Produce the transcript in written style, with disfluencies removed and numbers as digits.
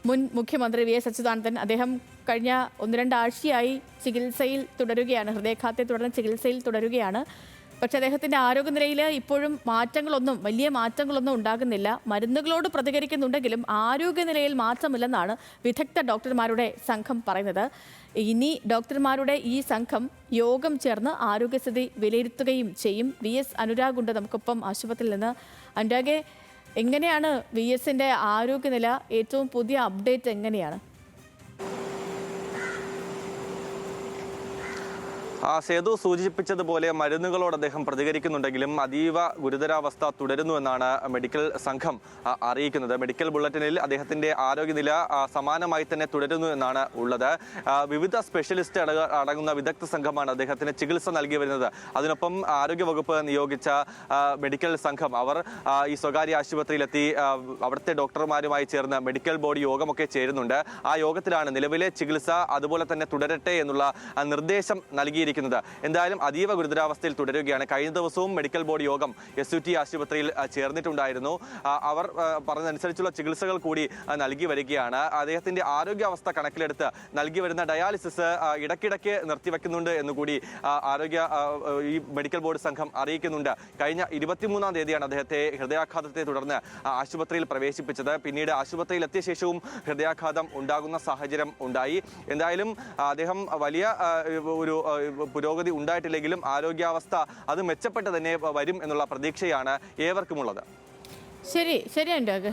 മുൻ മുഖ്യമന്ത്രി വി.എസ്. അച്യുതാനന്ദൻ. അദ്ദേഹം കഴിഞ്ഞ 1-2 ആഴ്ചയായി ചികിത്സയിൽ തുടരുകയാണ്, ഹൃദയാഘാതത്തെ തുടർന്ന് ചികിത്സയിൽ തുടരുകയാണ്. പക്ഷേ അദ്ദേഹത്തിൻ്റെ ആരോഗ്യനിലയിൽ ഇപ്പോഴും വലിയ മാറ്റങ്ങളൊന്നും ഉണ്ടാകുന്നില്ല. മരുന്നുകളോട് പ്രതികരിക്കുന്നുണ്ടെങ്കിലും ആരോഗ്യനിലയിൽ മാറ്റമില്ലെന്നാണ് വിദഗ്ധ ഡോക്ടർമാരുടെ സംഘം പറയുന്നത്. ഇനി ഡോക്ടർമാരുടെ ഈ സംഘം യോഗം ചേർന്ന് ആരോഗ്യസ്ഥിതി വിലയിരുത്തുകയും ചെയ്യും. വി.എസ്. അനുരാഗ് ഉണ്ട് നമുക്കൊപ്പം ആശുപത്രിയിൽ നിന്ന്. അനുരാഗെ, എങ്ങനെയാണ് വി.എസിൻ്റെ ആരോഗ്യനില? ഏറ്റവും പുതിയ അപ്ഡേറ്റ് എങ്ങനെയാണ്? സേതു സൂചിപ്പിച്ചതുപോലെ മരുന്നുകളോട് അദ്ദേഹം പ്രതികരിക്കുന്നുണ്ടെങ്കിലും അതീവ ഗുരുതരാവസ്ഥ തുടരുന്നുവെന്നാണ് മെഡിക്കൽ സംഘം അറിയിക്കുന്നത്. മെഡിക്കൽ ബുള്ളറ്റിനിൽ അദ്ദേഹത്തിൻ്റെ ആരോഗ്യനില സമാനമായി തന്നെ തുടരുന്നു എന്നാണ് ഉള്ളത്. വിവിധ സ്പെഷ്യലിസ്റ്റ് അടങ്ങുന്ന വിദഗ്ധ സംഘമാണ് അദ്ദേഹത്തിന് ചികിത്സ നൽകി വരുന്നത്. അതിനൊപ്പം ആരോഗ്യവകുപ്പ് നിയോഗിച്ച മെഡിക്കൽ സംഘം അവർ ഈ സ്വകാര്യ ആശുപത്രിയിലെത്തി അവിടുത്തെ ഡോക്ടർമാരുമായി ചേർന്ന് മെഡിക്കൽ ബോർഡ് യോഗമൊക്കെ ചേരുന്നുണ്ട്. ആ യോഗത്തിലാണ് നിലവിലെ ചികിത്സ അതുപോലെ തന്നെ തുടരട്ടെ എന്നുള്ള നിർദ്ദേശം നൽകിയിരിക്കുന്നത്. എന്തായാലും അതീവ ഗുരുതരാവസ്ഥയിൽ തുടരുകയാണ്. കഴിഞ്ഞ ദിവസവും മെഡിക്കൽ ബോർഡ് യോഗം SUT ആശുപത്രിയിൽ ചേർന്നിട്ടുണ്ടായിരുന്നു. അവർ പറഞ്ഞതനുസരിച്ചുള്ള ചികിത്സകൾ കൂടി നൽകി വരികയാണ്. അദ്ദേഹത്തിന്റെ ആരോഗ്യാവസ്ഥ കണക്കിലെടുത്ത് നൽകി വരുന്ന ഡയാലിസിസ് ഇടയ്ക്കിടയ്ക്ക് നിർത്തിവെക്കുന്നുണ്ട് എന്നുകൂടി ഈ മെഡിക്കൽ ബോർഡ് സംഘം അറിയിക്കുന്നുണ്ട്. കഴിഞ്ഞ 23-ാം തീയതിയാണ് അദ്ദേഹത്തെ ഹൃദയാഘാതത്തെ തുടർന്ന് ആശുപത്രിയിൽ പ്രവേശിപ്പിച്ചത്. പിന്നീട് ആശുപത്രിയിൽ എത്തിയ ശേഷവും ഹൃദയാഘാതം ഉണ്ടാകുന്ന സാഹചര്യം ഉണ്ടായി. എന്തായാലും അദ്ദേഹം വലിയ ഒരു പുരോഗതി ഉണ്ടായിട്ടില്ലെങ്കിലും ആരോഗ്യാവസ്ഥ അത് മെച്ചപ്പെട്ട് തന്നെ വരും എന്നുള്ള പ്രതീക്ഷയാണ് ഏവർക്കുമുള്ളത്. ശരി അനുരാഗ്.